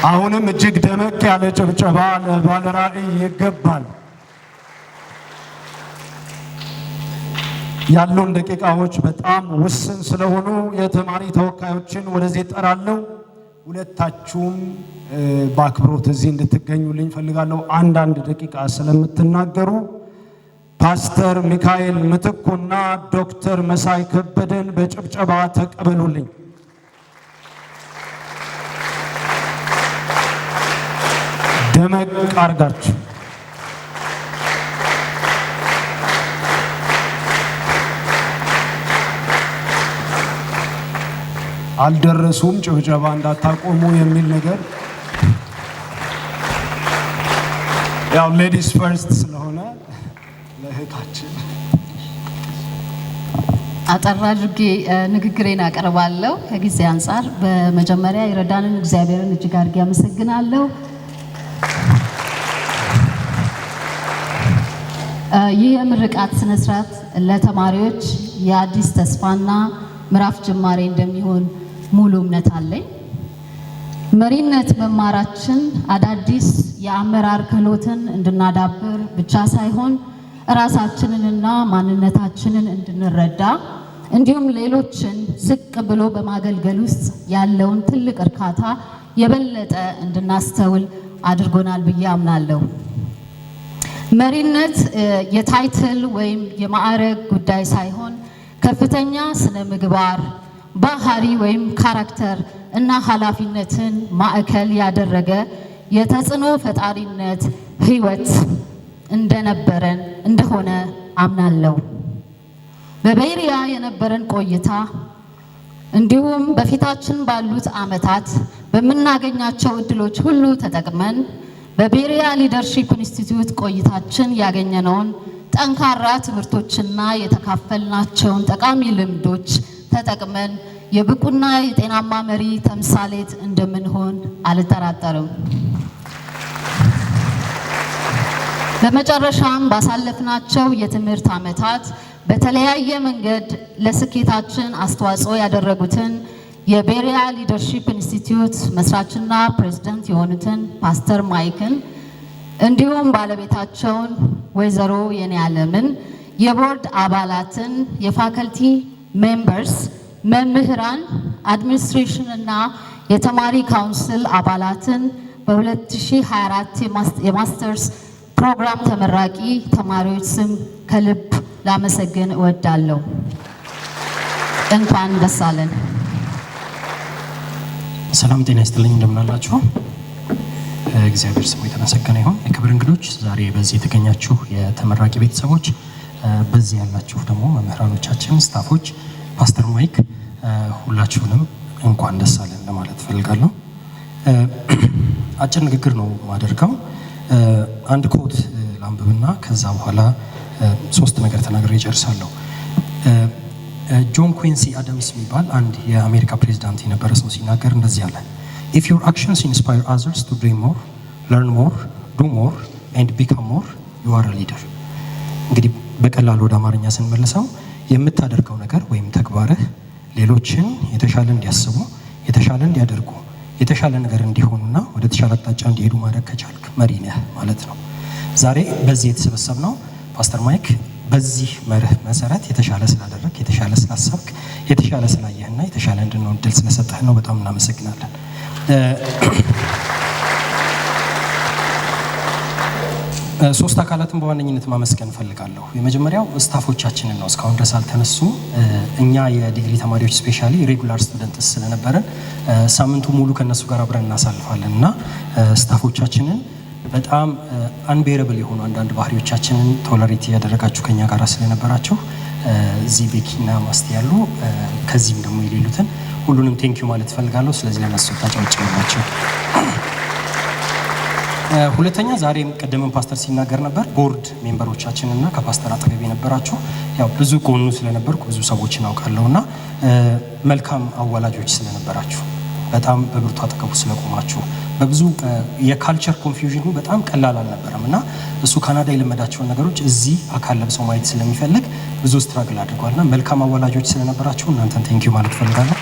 አሁንም እጅግ ደመቅ ያለ ጭብጨባ ለባለራዕይ ይገባል። ያሉን ደቂቃዎች በጣም ውስን ስለሆኑ የተማሪ ተወካዮችን ወደዚህ እጠራለሁ። ሁለታችሁም በአክብሮት እዚህ እንድትገኙልኝ ፈልጋለሁ። አንዳንድ ደቂቃ ስለምትናገሩ ፓስተር ሚካኤል ምትኩና ዶክተር መሳይ ከበደን በጭብጨባ ተቀበሉልኝ። ደመቅ አርጋችሁ አልደረሱም ጭብጨባ እንዳታቆሙ የሚል ነገር ያው ሌዲስ ፈርስት ስለሆነ ለእህታችን አጠር አድርጌ ንግግሬን አቀርባለሁ ከጊዜ አንፃር። በመጀመሪያ ይረዳንን እግዚአብሔርን እጅግ አድርጌ አመሰግናለሁ። ይህ የምርቃት ስነ ስርዓት ለተማሪዎች የአዲስ ተስፋና ምዕራፍ ጅማሬ እንደሚሆን ሙሉ እምነት አለኝ። መሪነት መማራችን አዳዲስ የአመራር ክህሎትን እንድናዳብር ብቻ ሳይሆን ራሳችንንና ማንነታችንን እንድንረዳ እንዲሁም ሌሎችን ዝቅ ብሎ በማገልገል ውስጥ ያለውን ትልቅ እርካታ የበለጠ እንድናስተውል አድርጎናል ብዬ አምናለሁ። መሪነት የታይትል ወይም የማዕረግ ጉዳይ ሳይሆን ከፍተኛ ስነ ምግባር፣ ባህሪ ወይም ካራክተር እና ኃላፊነትን ማዕከል ያደረገ የተጽዕኖ ፈጣሪነት ህይወት እንደሆነ አምናለሁ። በቤሪያ የነበረን ቆይታ እንዲሁም በፊታችን ባሉት ዓመታት በምናገኛቸው እድሎች ሁሉ ተጠቅመን በቤሪያ ሊደርሺፕ ኢንስቲትዩት ቆይታችን ያገኘነውን ጠንካራ ትምህርቶችና የተካፈልናቸውን ጠቃሚ ልምዶች ተጠቅመን የብቁና የጤናማ መሪ ተምሳሌት እንደምንሆን አልጠራጠርም። በመጨረሻም ባሳለፍናቸው የትምህርት ዓመታት በተለያየ መንገድ ለስኬታችን አስተዋጽኦ ያደረጉትን የቤሪያ ሊደርሺፕ ኢንስቲትዩት መስራችና ፕሬዝዳንት የሆኑትን ፓስተር ማይክን እንዲሁም ባለቤታቸውን ወይዘሮ የኔዓለምን፣ የቦርድ አባላትን፣ የፋከልቲ ሜምበርስ፣ መምህራን፣ አድሚኒስትሬሽን እና የተማሪ ካውንስል አባላትን በ2024 የማስተርስ ፕሮግራም ተመራቂ ተማሪዎች ስም ከልብ ላመሰግን እወዳለሁ። እንኳን ደስ አለን። ሰላም ጤና ይስጥልኝ። እንደምን አላችሁ? እግዚአብሔር ስሙ የተመሰገነ ይሁን። የክብር እንግዶች፣ ዛሬ በዚህ የተገኛችሁ የተመራቂ ቤተሰቦች፣ በዚህ ያላችሁ ደግሞ መምህራኖቻችን፣ ስታፎች፣ ፓስተር ማይክ ሁላችሁንም እንኳን ደስ አለን ለማለት ፈልጋለሁ። አጭር ንግግር ነው ማደርገው። አንድ ኮት ላንብብና ከዛ በኋላ ሶስት ነገር ተናግሬ እጨርሳለሁ። ጆን ኩዊንሲ አደምስ የሚባል አንድ የአሜሪካ ፕሬዝዳንት የነበረ ሰው ሲናገር እንደዚህ አለ: If your actions inspire others to dream more, learn more, do more and become more, you are a leader። እንግዲህ በቀላሉ ወደ አማርኛ ስንመልሰው የምታደርገው ነገር ወይም ተግባርህ ሌሎችን የተሻለ እንዲያስቡ፣ የተሻለ እንዲያደርጉ፣ የተሻለ ነገር እንዲሆኑና ወደ ተሻለ አቅጣጫ እንዲሄዱ ማድረግ ከቻልክ መሪ ነህ ማለት ነው። ዛሬ በዚህ የተሰበሰብነው ፓስተር ማይክ በዚህ መርህ መሰረት የተሻለ ስላደረግ፣ የተሻለ ስላሰብክ፣ የተሻለ ስላየህና የተሻለ እንድንሆን እድል ስለሰጠህ ነው። በጣም እናመሰግናለን። ሶስት አካላትን በዋነኝነት ማመስገን ፈልጋለሁ። የመጀመሪያው ስታፎቻችንን ነው። እስካሁን ድረስ አልተነሱም። እኛ የዲግሪ ተማሪዎች ስፔሻሊ ሬጉላር ስቱደንትስ ስለነበረን ሳምንቱ ሙሉ ከነሱ ጋር አብረን እናሳልፋለን እና ስታፎቻችንን በጣም አንቤረብል የሆኑ አንዳንድ ባህሪዎቻችንን ቶለሬት ያደረጋችሁ ከኛ ጋር ስለነበራችሁ እዚህ ቤኪና ማስቲ ያሉ ከዚህም ደግሞ የሌሉትን ሁሉንም ቴንኪዩ ማለት ፈልጋለሁ። ስለዚህ ለነሱ ታጫውጭላችሁ። ሁለተኛ ዛሬም ቀደምን ፓስተር ሲናገር ነበር ቦርድ ሜምበሮቻችን እና ከፓስተር አጠገብ የነበራችሁ ያው ብዙ ጎኑ ስለነበርኩ ብዙ ሰዎችን አውቃለሁና መልካም አዋላጆች ስለነበራችሁ በጣም በብርቱ አጠገቡ ስለቆማችሁ በብዙ የካልቸር ኮንፊውዥኑ በጣም ቀላል አልነበረም እና እሱ ካናዳ የለመዳቸውን ነገሮች እዚህ አካል ለብሰው ማየት ስለሚፈልግ ብዙ ስትራግል አድርጓልና መልካም አዋላጆች ስለነበራችሁ እናንተን ቴንኪዩ ማለት ፈልጋለሁ።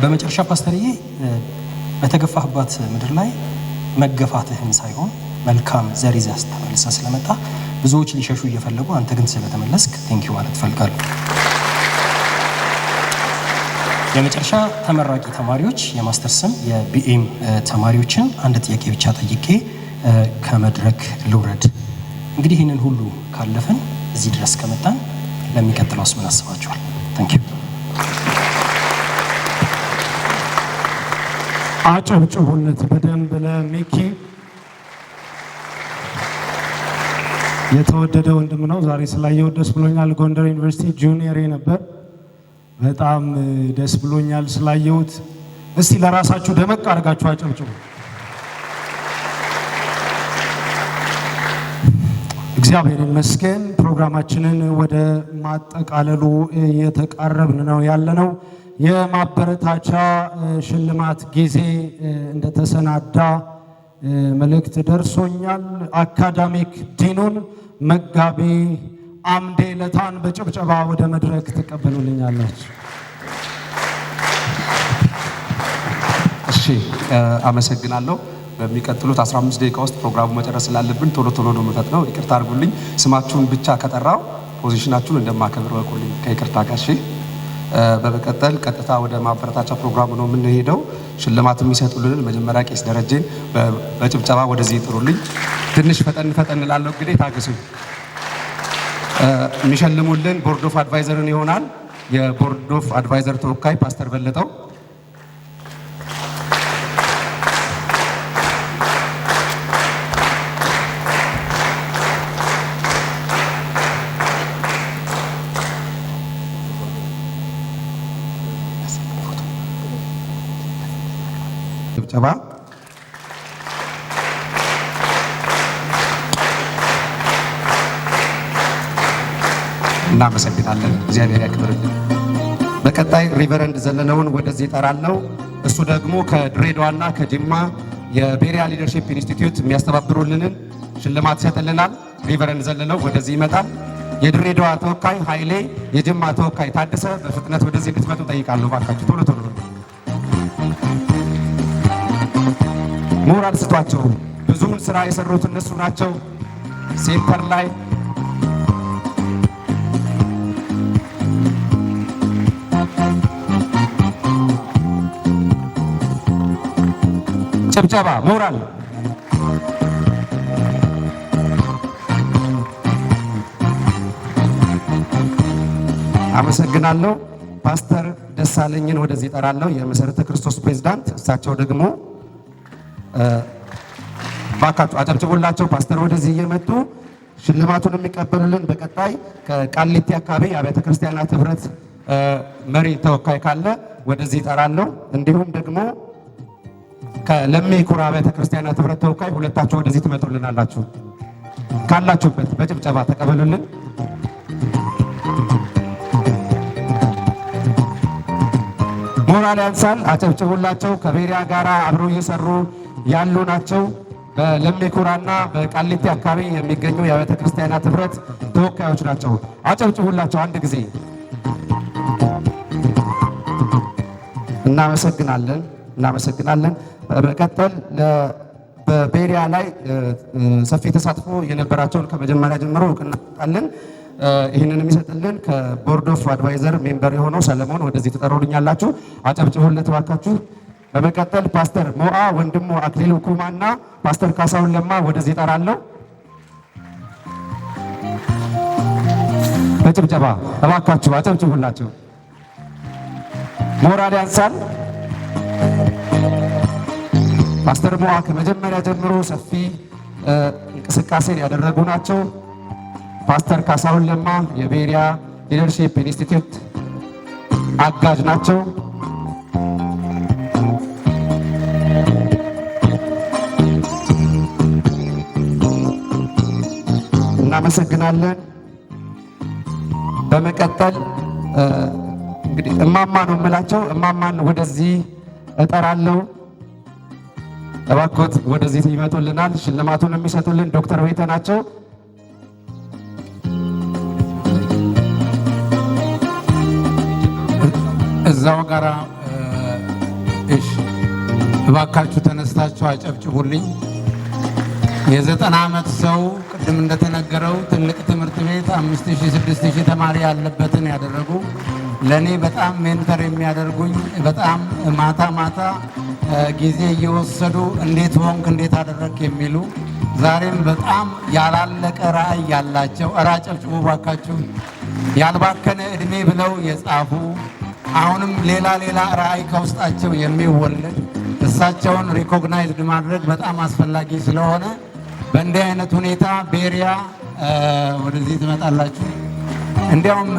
በመጨረሻ ፓስተርዬ በተገፋህባት ምድር ላይ መገፋትህን ሳይሆን መልካም ዘር ይዘህ ተመልሰህ ስለመጣ ብዙዎች ሊሸሹ እየፈለጉ አንተ ግን ስለተመለስክ ቴንኪው ማለት እፈልጋለሁ። የመጨረሻ ተመራቂ ተማሪዎች የማስተርስም የቢኤም ተማሪዎችን አንድ ጥያቄ ብቻ ጠይቄ ከመድረክ ልውረድ። እንግዲህ ይህንን ሁሉ ካለፈን እዚህ ድረስ ከመጣን ለሚቀጥለውስ ምን አስባችኋል? ቴንኪው። አጨብጭቡለት በደንብ ለሚኪ። የተወደደ ወንድም ነው። ዛሬ ስላየው ደስ ብሎኛል። ጎንደር ዩኒቨርሲቲ ጁኒየር ነበር። በጣም ደስ ብሎኛል ስላየሁት። እስቲ ለራሳችሁ ደመቅ አድርጋችሁ አጨብጭቡ። እግዚአብሔር ይመስገን። ፕሮግራማችንን ወደ ማጠቃለሉ እየተቃረብን ነው ያለነው። የማበረታቻ ሽልማት ጊዜ እንደተሰናዳ መልእክት ደርሶኛል። አካዳሚክ ዲኑን መጋቢ አምዴ ለታን በጭብጨባ ወደ መድረክ ትቀበሉልኛላችሁ። እሺ፣ አመሰግናለሁ። በሚቀጥሉት 15 ደቂቃ ውስጥ ፕሮግራሙ መጨረስ ስላለብን ቶሎ ቶሎ ነው የምፈጥነው። ይቅርታ አድርጉልኝ። ስማችሁን ብቻ ከጠራው ፖዚሽናችሁን እንደማከብር ወቁልኝ ከይቅርታ ጋር። እሺ፣ በመቀጠል ቀጥታ ወደ ማበረታቻ ፕሮግራሙ ነው የምንሄደው። ሽልማት የሚሰጡልን መጀመሪያ ቄስ ደረጀን በጭብጨባ ወደዚህ ይጥሩልኝ። ትንሽ ፈጠን ፈጠን እላለሁ፣ እንግዲህ ታገሱኝ። የሚሸልሙልን ቦርድ ኦፍ አድቫይዘርን ይሆናል። የቦርድ ኦፍ አድቫይዘር ተወካይ ፓስተር በለጠው፣ ጭብጨባ። እናመሰግናለን። እግዚአብሔር ያክብርልን። በቀጣይ ሪቨረንድ ዘለለውን ወደዚህ እጠራለሁ። እሱ ደግሞ ከድሬዳዋና ከጅማ የቤሪያ ሊደርሺፕ ኢንስቲትዩት የሚያስተባብሩልንን ሽልማት ይሰጥልናል። ሪቨረንድ ዘለለው ወደዚህ ይመጣል። የድሬዳዋ ተወካይ ኃይሌ፣ የጅማ ተወካይ ታደሰ በፍጥነት ወደዚህ እንድትመጡ ጠይቃለሁ። ባካችሁ ቶሎ ቶሎ ሞራል ስጧቸው። ብዙውን ስራ የሰሩት እነሱ ናቸው። ሴንተር ላይ ጭብጨባ፣ ሞራል። አመሰግናለሁ። ፓስተር ደሳለኝን ወደዚህ እጠራለሁ፣ የመሰረተ ክርስቶስ ፕሬዝዳንት። እሳቸው ደግሞ ባካችሁ አጨብጭቡላቸው። ፓስተር ወደዚህ እየመጡ ሽልማቱን የሚቀበሉልን። በቀጣይ ከቃሊቲ አካባቢ የአብያተ ክርስቲያናት ህብረት መሪ ተወካይ ካለ ወደዚህ እጠራለሁ። እንዲሁም ደግሞ ከለሚ ኩራ አብያተ ክርስቲያናት ህብረት ተወካይ ሁለታችሁ ወደዚህ ትመጡልናላችሁ። ካላችሁበት በጭብጨባ ተቀበሉልን። ሞራል ያንሳል። አጨብጭቡላቸው። ከቤሪያ ጋራ አብረው እየሰሩ ያሉ ናቸው። በለሚ ኩራና በቃሊቲ አካባቢ የሚገኙ የአብያተ ክርስቲያናት ህብረት ተወካዮች ናቸው። አጨብጭቡላቸው አንድ ጊዜ። እናመሰግናለን። በመቀጠል በቤሪያ ላይ ሰፊ ተሳትፎ የነበራቸውን ከመጀመሪያ ጀምሮ እውቅና እንሰጣለን። ይህንን የሚሰጥልን ከቦርድ ኦፍ አድቫይዘር ሜምበር የሆነው ሰለሞን ወደዚህ ትጠሩልኛላችሁ። አጨብጭቡለት ባካችሁ። በመቀጠል ፓስተር ሞአ ወንድሙ አክሊሉ ኩማና ፓስተር ካሳሁን ለማ ወደዚህ እጠራለሁ። በጭብጨባ እባካችሁ አጨብጭቡላቸው። ሞራል ያንሳል። ፓስተር ሞአ ከመጀመሪያ ጀምሮ ሰፊ እንቅስቃሴን ያደረጉ ናቸው። ፓስተር ካሳሁን ለማ የቤሪያ ሊደርሺፕ ኢንስቲትዩት አጋዥ ናቸው። እናመሰግናለን። በመቀጠል እንግዲህ እማማ ነው የምላቸው። እማማን ወደዚህ እጠራለሁ። እባክዎት ወደዚህ ይመጡልናል። ሽልማቱን የሚሰጡልን ዶክተር ቤተ ናቸው። እዛው ጋራ እሺ እባካችሁ ተነስታችሁ አጨብጭቡልኝ። የ90 ዓመት ሰው ቅድም እንደተነገረው ትልቅ ትምህርት ቤት 5000 6000 ተማሪ ያለበትን ያደረጉ ለኔ በጣም ሜንተር የሚያደርጉኝ በጣም ማታ ማታ ጊዜ እየወሰዱ እንዴት ሆንክ እንዴት አደረክ የሚሉ ዛሬም በጣም ያላለቀ ራዕይ ያላቸው አጨብጭቡ እባካችሁ። ያልባከነ እድሜ ብለው የጻፉ አሁንም ሌላ ራዕይ ከውስጣቸው የሚወለድ እሳቸውን ሪኮግናይዝድ ማድረግ በጣም አስፈላጊ ስለሆነ በእንዲህ አይነት ሁኔታ ቤሪያ ወደዚህ ትመጣላችሁ። እንዲያውም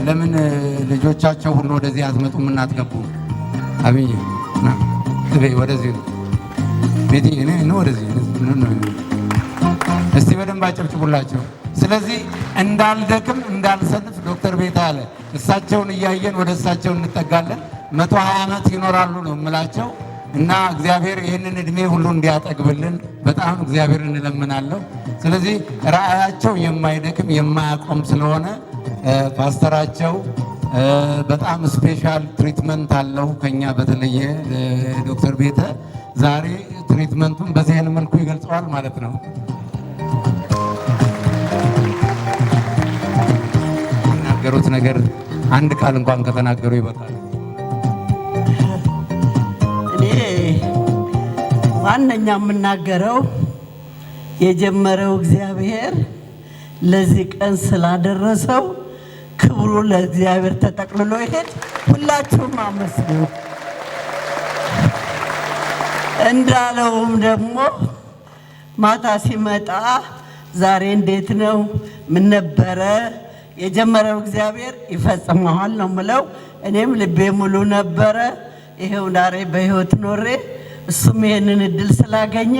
ለምን ልጆቻቸው ሁሉ ወደዚህ አትመጡም? እናትገቡ አብይ ወደዚህ ነው ቤቲ ነው ወደዚህ እስቲ በደንብ አጨብጭቡላቸው። ስለዚህ እንዳልደክም እንዳልሰንፍ ዶክተር ቤታ አለ እሳቸውን እያየን ወደ እሳቸው እንጠጋለን። 120 ዓመት ይኖራሉ ነው የምላቸው እና እግዚአብሔር ይህንን እድሜ ሁሉ እንዲያጠግብልን በጣም እግዚአብሔር እንለምናለሁ። ስለዚህ ራዕያቸው የማይደክም የማያቆም ስለሆነ ፓስተራቸው በጣም ስፔሻል ትሪትመንት አለው ከኛ በተለየ ዶክተር ቤተ ዛሬ ትሪትመንቱን በዚህ አይነት መልኩ ይገልጸዋል ማለት ነው። የተናገሩት ነገር አንድ ቃል እንኳን ከተናገሩ ይበቃል። እኔ ዋነኛ የምናገረው የጀመረው እግዚአብሔር ለዚህ ቀን ስላደረሰው ክብሩ ለእግዚአብሔር ተጠቅልሎ ይሄድ። ሁላችሁም አመስግኑ። እንዳለውም ደግሞ ማታ ሲመጣ ዛሬ እንዴት ነው ምን ነበረ የጀመረው እግዚአብሔር ይፈጽመዋል ነው ምለው። እኔም ልቤ ሙሉ ነበረ። ይሄው ዛሬ በህይወት ኖሬ እሱም ይሄንን እድል ስላገኘ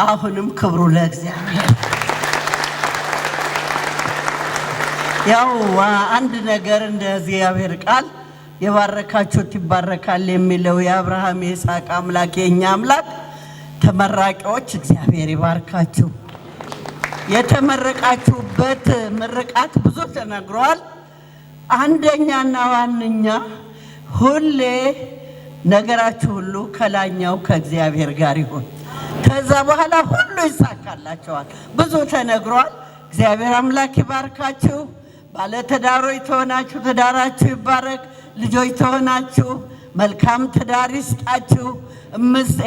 አሁንም ክብሩ ለእግዚአብሔር። ያው አንድ ነገር እንደ እግዚአብሔር ቃል የባረካችሁት ይባረካል የሚለው የአብርሃም የይስሐቅ አምላክ የኛ አምላክ ተመራቂዎች እግዚአብሔር ይባርካችሁ። የተመረቃችሁበት ምርቃት ብዙ ተነግሯል። አንደኛና ዋነኛ ሁሌ ነገራችሁ ሁሉ ከላኛው ከእግዚአብሔር ጋር ይሁን። ከዛ በኋላ ሁሉ ይሳካላችኋል። ብዙ ተነግሯል። እግዚአብሔር አምላክ ይባርካችሁ። ባለትዳሮች ተሆናችሁ ትዳራችሁ ይባረክ። ልጆች ተሆናችሁ መልካም ትዳር ይስጣችሁ።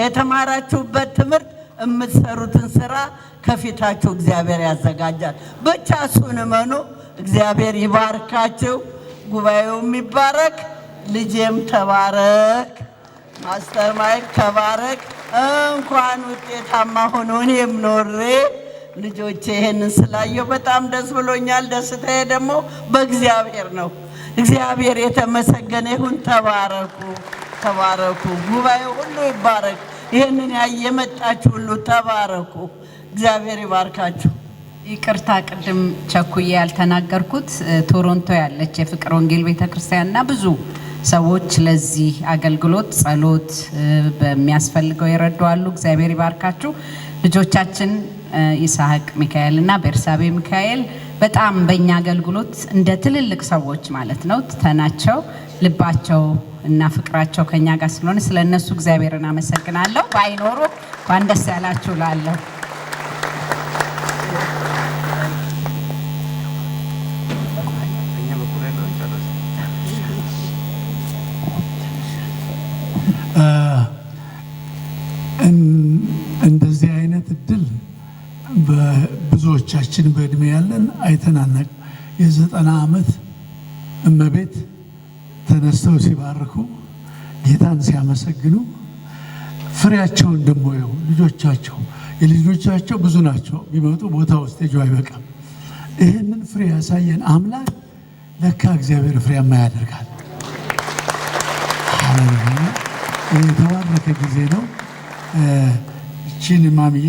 የተማራችሁበት ትምህርት የምትሰሩትን ስራ ከፊታችሁ እግዚአብሔር ያዘጋጃል። ብቻ እሱን እመኑ። እግዚአብሔር ይባርካችሁ። ጉባኤውም ይባረክ። ልጄም ተባረክ። ማስተር ማይክ ተባረክ። እንኳን ውጤታማ ሆኖ እኔም ኖሬ ልጆቼ ይሄንን ስላየው በጣም ደስ ብሎኛል። ደስታዬ ደግሞ በእግዚአብሔር ነው። እግዚአብሔር የተመሰገነ ይሁን። ተባረኩ፣ ተባረኩ። ጉባኤው ሁሉ ይባረክ። ይሄንን የመጣችሁ ሁሉ ተባረኩ። እግዚአብሔር ይባርካችሁ። ይቅርታ ቅድም ቸኩዬ ያልተናገርኩት ቶሮንቶ ያለች የፍቅር ወንጌል ቤተክርስቲያንና ብዙ ሰዎች ለዚህ አገልግሎት ጸሎት በሚያስፈልገው ይረዱ አሉ። እግዚአብሔር ይባርካችሁ። ልጆቻችን ይስሐቅ ሚካኤል እና ቤርሳቤ ሚካኤል በጣም በእኛ አገልግሎት እንደ ትልልቅ ሰዎች ማለት ነው ትተናቸው ልባቸው እና ፍቅራቸው ከኛ ጋር ስለሆነ ስለነሱ እግዚአብሔርን አመሰግናለሁ። ባይኖሩ እንኳን ደስ ያላችሁ ላለሁ እንደዚህ አይነት እድል በብዙዎቻችን በእድሜ ያለን አይተናነቅ። የ90 ዓመት እመቤት ተነስተው ሲባርኩ ጌታን ሲያመሰግኑ ፍሬያቸውን ደግሞ ይኸው ልጆቻቸው የልጆቻቸው ብዙ ናቸው። ቢመጡ ቦታው ስቴጁ አይበቃም። ይህንን ፍሬ ያሳየን አምላክ ለካ እግዚአብሔር ፍሬያማ ያደርጋል። የተባረከ ጊዜ ነው። እቺን ማሚዬ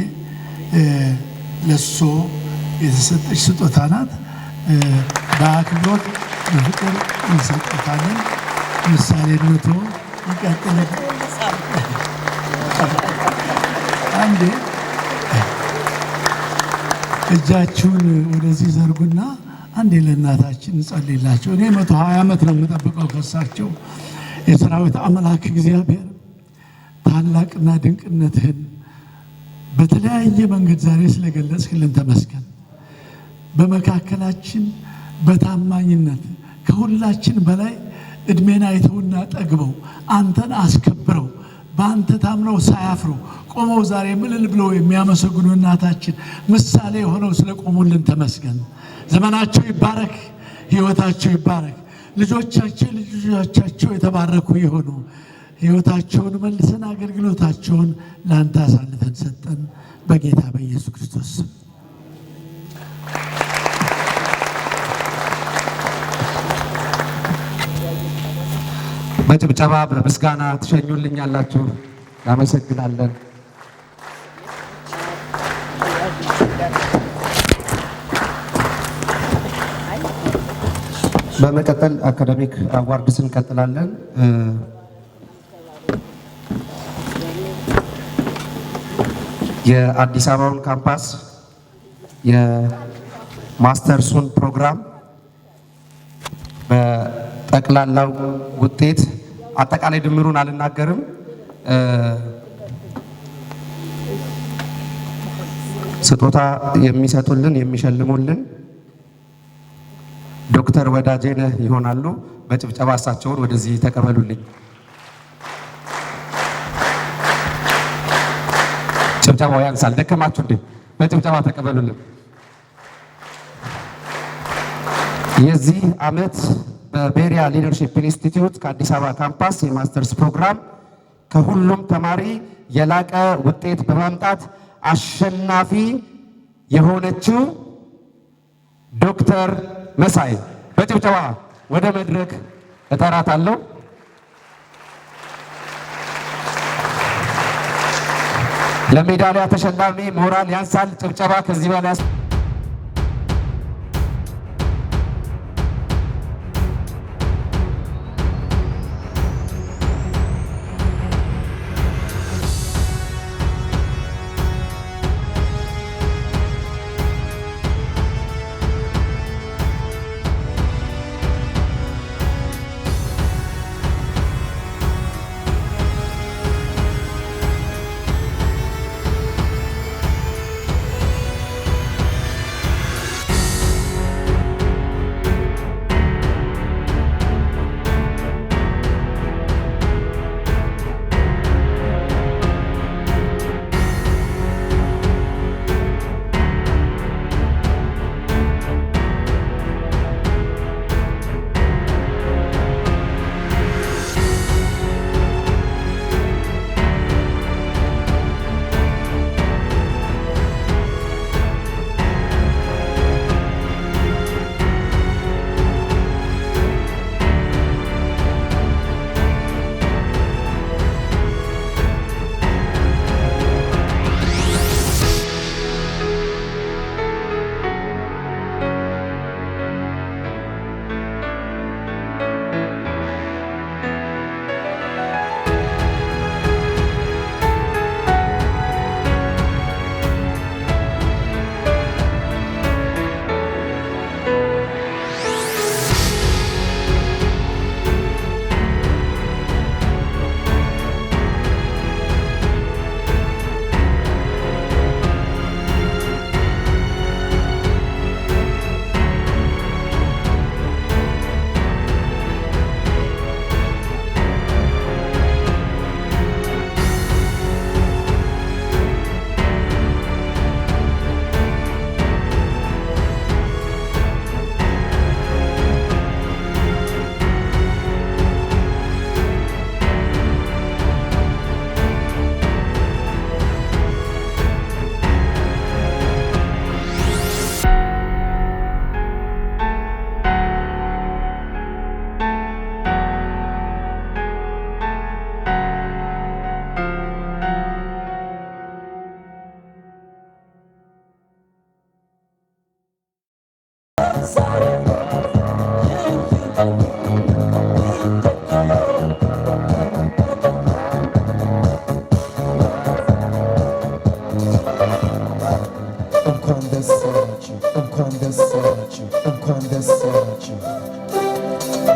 ለሶ የተሰጠች ስጦታ ናት። በአክብሮት በፍቅር እንሰጣታለን። ምሳሌነቱ ይቀጥል። አንዴ እጃችሁን ወደዚህ ዘርጉና አንዴ ለእናታችን እንጸልይላቸው። እኔ 120 ዓመት ነው የምጠብቀው ከሳቸው። የሰራዊት አምላክ እግዚአብሔር ታላቅና ድንቅነትህን በተለያየ መንገድ ዛሬ ስለገለጽክልን ተመስገን። በመካከላችን በታማኝነት ከሁላችን በላይ እድሜን አይተውና ጠግበው አንተን አስከብረው በአንተ ታምነው ሳያፍሩ ቆመው ዛሬ ምልል ብለው የሚያመሰግኑ እናታችን ምሳሌ ሆነው ስለቆሙልን ተመስገን። ዘመናቸው ይባረክ፣ ሕይወታቸው ይባረክ። ልጆቻቸው የተባረኩ የሆኑ ሕይወታቸውን መልሰን አገልግሎታቸውን ለአንተ አሳልፈን ሰጠን በጌታ በኢየሱስ ክርስቶስ ስም። በጭብጨባ በምስጋና ትሸኙልኛላችሁ። እናመሰግናለን። በመቀጠል አካዳሚክ አዋርድስ እንቀጥላለን። የአዲስ አበባውን ካምፓስ የማስተርሱን ፕሮግራም በጠቅላላው ውጤት አጠቃላይ ድምሩን አልናገርም። ስጦታ የሚሰጡልን የሚሸልሙልን ዶክተር ወዳጄነህ ይሆናሉ። በጭብጨባ እሳቸውን ወደዚህ ተቀበሉልኝ። ጭብጨባው ያንሳል። ደከማችሁ እንዴ? በጭብጨባ ተቀበሉልን። የዚህ ዓመት በቤሪያ ሊደርሺፕ ኢንስቲትዩት ከአዲስ አበባ ካምፓስ የማስተርስ ፕሮግራም ከሁሉም ተማሪ የላቀ ውጤት በማምጣት አሸናፊ የሆነችው ዶክተር መሳይ በጭብጨባ ወደ መድረክ እጠራታለሁ። ለሜዳሊያ ተሸላሚ ሞራል ያንሳል። ጭብጨባ ከዚህ በላይ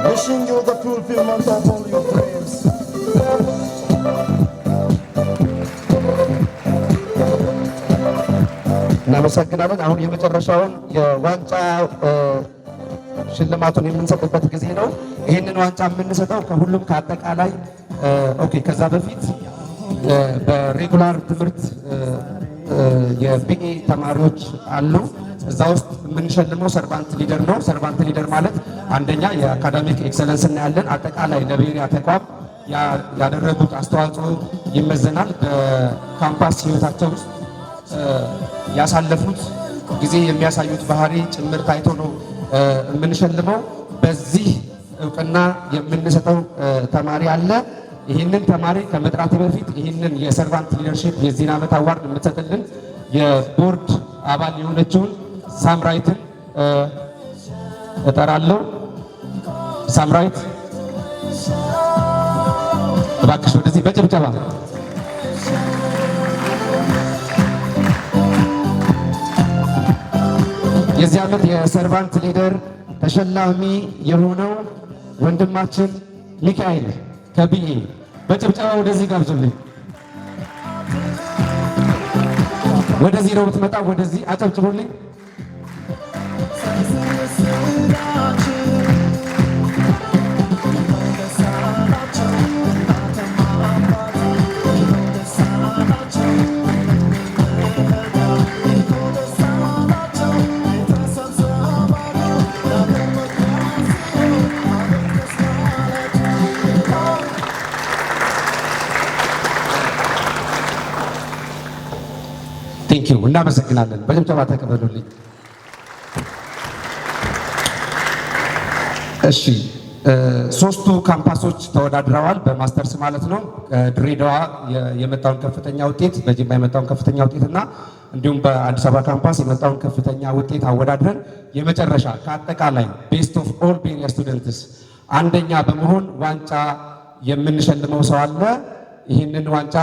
Wishing you the fulfillment of all your dreams. እናመሰግናለን። አሁን የመጨረሻውን የዋንጫ ሽልማቱን የምንሰጥበት ጊዜ ነው። ይህንን ዋንጫ የምንሰጠው ከሁሉም ከአጠቃላይ ኦኬ። ከዛ በፊት በሬጉላር ትምህርት የቢኤ ተማሪዎች አሉ። እዛ ውስጥ የምንሸልመው ሰርቫንት ሊደር ነው። ሰርቫንት ሊደር ማለት አንደኛ የአካዳሚክ ኤክሰለንስ እናያለን። አጠቃላይ ለብሔርያ ተቋም ያደረጉት አስተዋጽኦ ይመዘናል። በካምፓስ ህይወታቸው ውስጥ ያሳለፉት ጊዜ የሚያሳዩት ባህሪ ጭምር ታይቶ ነው የምንሸልመው። በዚህ እውቅና የምንሰጠው ተማሪ አለ። ይህንን ተማሪ ከመጥራቴ በፊት ይህንን የሰርቫንት ሊደርሺፕ የዚህን ዓመት አዋርድ የምትሰጥልን የቦርድ አባል የሆነችውን ሳምራይትን እጠራለሁ። ሳምራይት እባክሽ ወደዚህ በጭብጨባ የዚህ ዓመት የሰርቫንት ሊደር ተሸላሚ የሆነው ወንድማችን ሚካኤል ከቢኤ በጭብጨባ ወደዚህ ጋብዙልኝ። ወደዚህ ነው የምትመጣ፣ ወደዚህ አጨብጭቡልኝ። ቴንኪው፣ እናመሰግናለን። በጭብጨባ ተቀበሉልኝ። እሺ፣ ሶስቱ ካምፓሶች ተወዳድረዋል በማስተርስ ማለት ነው። ድሬዳዋ የመጣውን ከፍተኛ ውጤት፣ በጅማ የመጣውን ከፍተኛ ውጤት እና እንዲሁም በአዲስ አበባ ካምፓስ የመጣውን ከፍተኛ ውጤት አወዳድረን የመጨረሻ ከአጠቃላይ ቤስት ኦፍ ኦል ቤሪያ ስቱደንትስ አንደኛ በመሆን ዋንጫ የምንሸልመው ሰው አለ። ይህንን ዋንጫ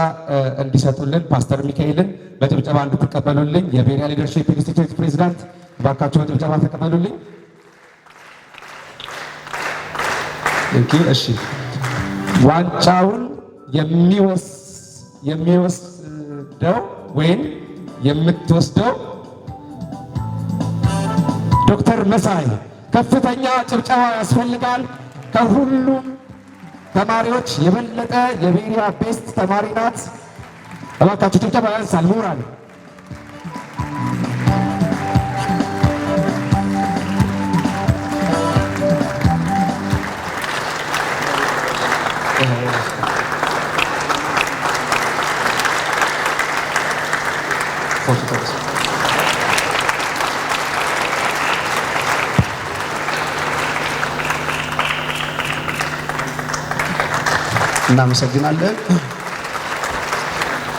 እንዲሰጡልን ፓስተር ሚካኤልን በጭብጨባ እንድትቀበሉልኝ የቤሪያ ሊደርሺፕ ኢንስቲትዩት ፕሬዚዳንት እባካችሁ በጭብጨባ ተቀበሉልኝ። እሺ፣ ዋንጫውን የሚወስደው ወይም የምትወስደው ዶክተር መሳይ ከፍተኛ ጭብጨባ ያስፈልጋል። ከሁሉም ተማሪዎች የበለጠ የቤሪያ ቤስት ተማሪ ናት። እባካችሁ ጭብጨባ ያንሳል። ምሁራን እናመሰግናለን።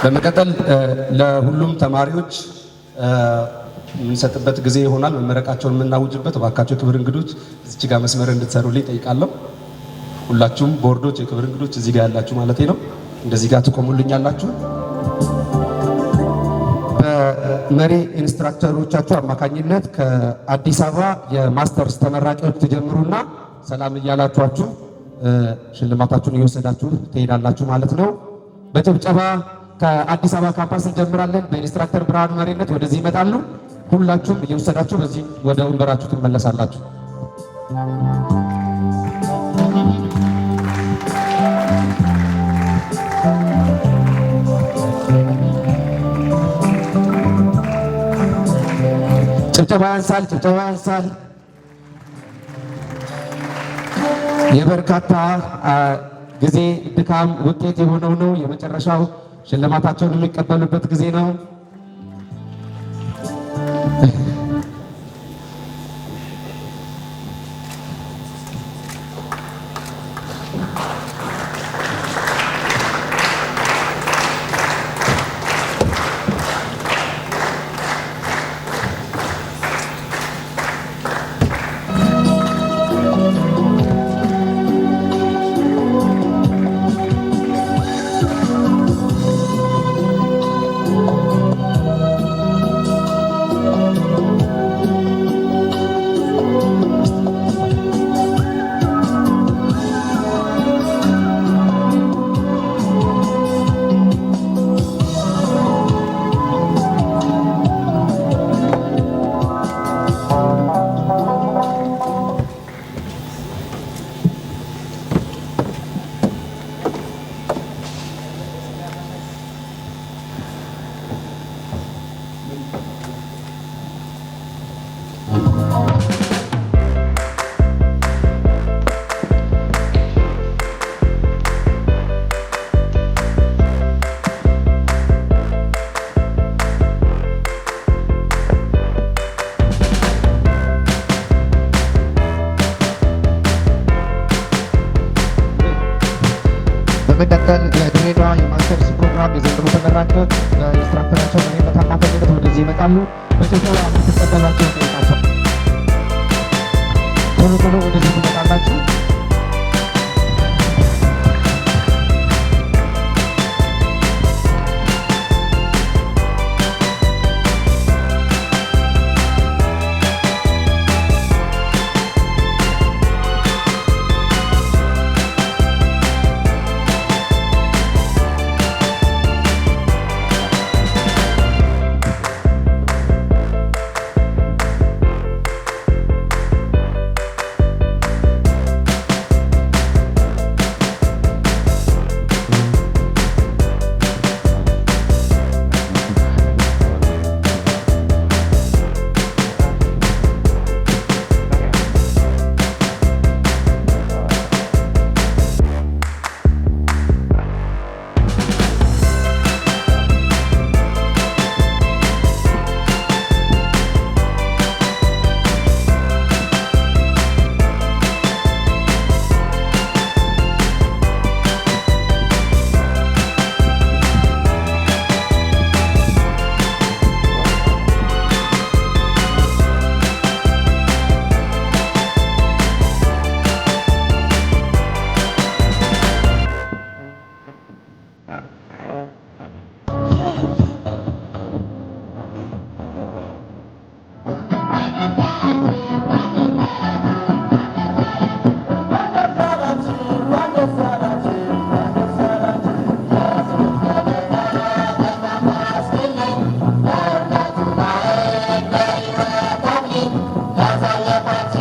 በመቀጠል ለሁሉም ተማሪዎች የምንሰጥበት ጊዜ ይሆናል። መመረቃቸውን የምናውጅበት። እባካቸው የክብር እንግዶች እዚህ ጋር መስመር እንድትሰሩልኝ ጠይቃለሁ። ሁላችሁም ቦርዶች፣ የክብር እንግዶች እዚህ ጋር ያላችሁ ማለት ነው እንደዚህ ጋር ትቆሙልኛላችሁ። በመሪ ኢንስትራክተሮቻችሁ አማካኝነት ከአዲስ አበባ የማስተርስ ተመራቂዎች ትጀምሩና ሰላም እያላችኋችሁ ሽልማታችሁን እየወሰዳችሁ ትሄዳላችሁ ማለት ነው። በጭብጨባ ከአዲስ አበባ ካምፓስ እንጀምራለን። በኢንስትራክተር ብርሃኑ መሪነት ወደዚህ ይመጣሉ። ሁላችሁም እየወሰዳችሁ በዚህ ወደ ወንበራችሁ ትመለሳላችሁ። ጭብጨባ ያንሳል፣ ጭብጨባ ያንሳል። የበርካታ ጊዜ ድካም ውጤት የሆነው ነው። የመጨረሻው ሽልማታቸውን የሚቀበሉበት ጊዜ ነው። የማስተርስ ፕሮግራም የዘንድሮ ተመራቂዎች ኢንስትራክተራቸው በእኔነት አማካኝነት ወደዚህ ይመጣሉ። በጭብጨባ የምትቀበሏቸው ጠይቃቸው። ቶሎ ቶሎ ወደዚህ ትመጣላችሁ።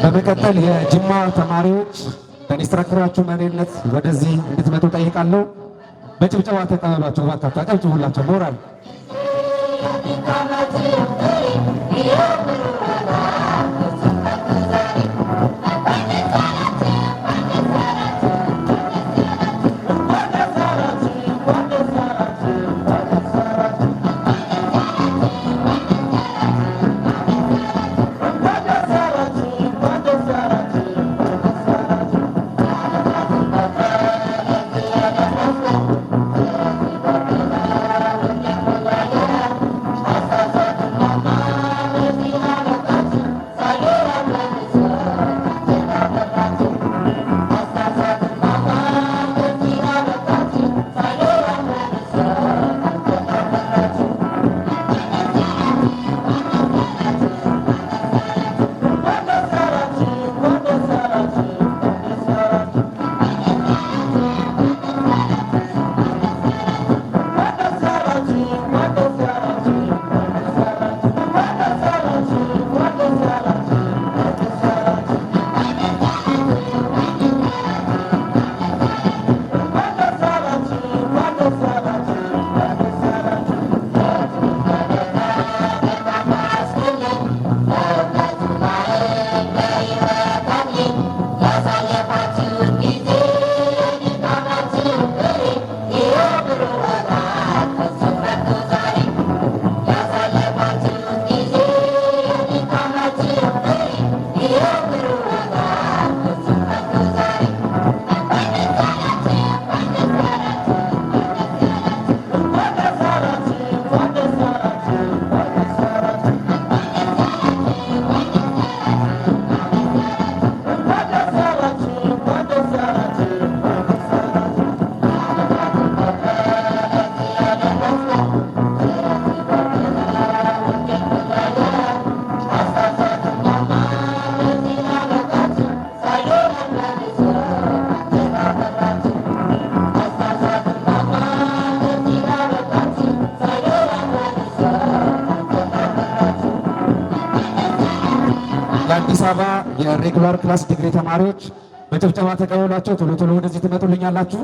በመቀጠል የጅማ ተማሪዎች በኢንስትራክተራቸው መሪነት ወደዚህ እንድትመጡ ጠይቃለሁ። በጭብጨባ ተቀበሏቸው። እባካችሁ አጨብጭቡላቸው። ሞራል የአዲስ አበባ የሬጉላር ክላስ ዲግሪ ተማሪዎች በጭብጨባ ተቀበሏቸው። ቶሎ ቶሎ ወደዚህ ትመጡልኛላችሁ።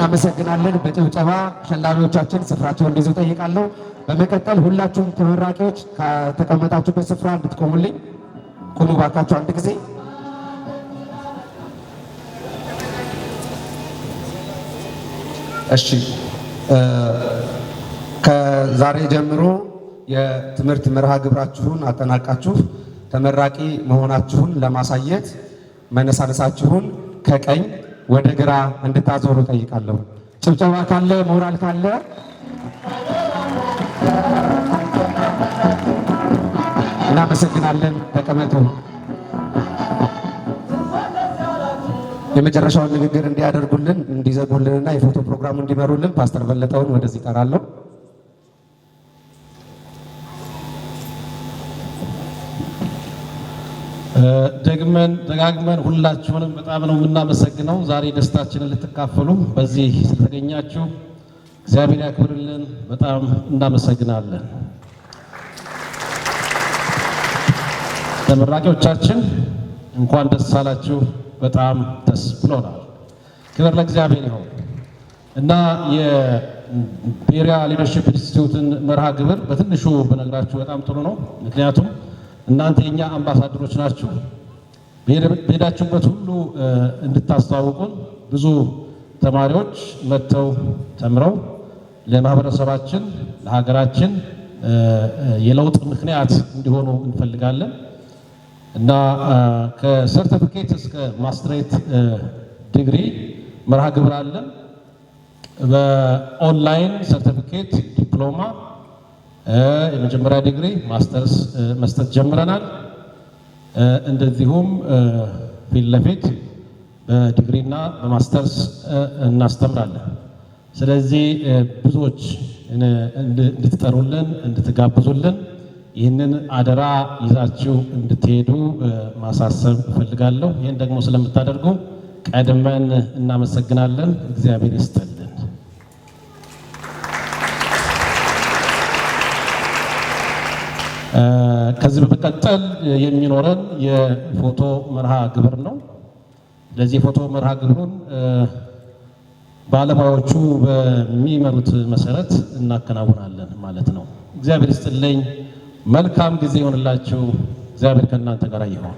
እናመሰግናለን። በጭብጨባ ሸላሚዎቻችን ስፍራቸውን እንዲይዙ ጠይቃለሁ። በመቀጠል ሁላችሁም ተመራቂዎች ከተቀመጣችሁበት ስፍራ እንድትቆሙልኝ ቁሙ ባካችሁ አንድ ጊዜ። እሺ ከዛሬ ጀምሮ የትምህርት መርሃ ግብራችሁን አጠናቃችሁ ተመራቂ መሆናችሁን ለማሳየት መነሳነሳችሁን ከቀኝ ወደ ግራ እንድታዞሩ ጠይቃለሁ። ጭብጨባ ካለ ሞራል ካለ እናመሰግናለን። ተቀመጡ። የመጨረሻውን ንግግር እንዲያደርጉልን እንዲዘጉልንና የፎቶ ፕሮግራሙ እንዲመሩልን ፓስተር በለጠውን ወደዚህ እጠራለሁ። ደጋግመን ሁላችሁንም በጣም ነው የምናመሰግነው። ዛሬ ደስታችንን ልትካፈሉ በዚህ ስለተገኛችሁ እግዚአብሔር ያክብርልን። በጣም እናመሰግናለን። ተመራቂዎቻችን እንኳን ደስ አላችሁ። በጣም ደስ ብሎናል። ክብር ለእግዚአብሔር ይሁን እና የቤሪያ ሊደርሺፕ ኢንስቲትዩትን መርሃ ግብር በትንሹ በነግራችሁ በጣም ጥሩ ነው። ምክንያቱም እናንተ የኛ አምባሳደሮች ናችሁ። በሄዳችሁበት ሁሉ እንድታስተዋውቁን ብዙ ተማሪዎች መጥተው ተምረው ለማህበረሰባችን ለሀገራችን የለውጥ ምክንያት እንዲሆኑ እንፈልጋለን እና ከሰርቲፊኬት እስከ ማስትሬት ዲግሪ መርሃ ግብር አለን። በኦንላይን ሰርቲፊኬት፣ ዲፕሎማ፣ የመጀመሪያ ዲግሪ፣ ማስተርስ መስጠት ጀምረናል። እንደዚሁም ፊት ለፊት በዲግሪና በማስተርስ እናስተምራለን። ስለዚህ ብዙዎች እንድትጠሩልን እንድትጋብዙልን ይህንን አደራ ይዛችሁ እንድትሄዱ ማሳሰብ እፈልጋለሁ። ይህን ደግሞ ስለምታደርጉ ቀድመን እናመሰግናለን። እግዚአብሔር ይስጥልን። ከዚህ በመቀጠል የሚኖረን የፎቶ መርሃ ግብር ነው። ለዚህ የፎቶ መርሃ ግብሩን ባለሙያዎቹ በሚመሩት መሰረት እናከናውናለን ማለት ነው። እግዚአብሔር ይስጥልኝ። መልካም ጊዜ ይሆንላችሁ። እግዚአብሔር ከእናንተ ጋር ይሁን።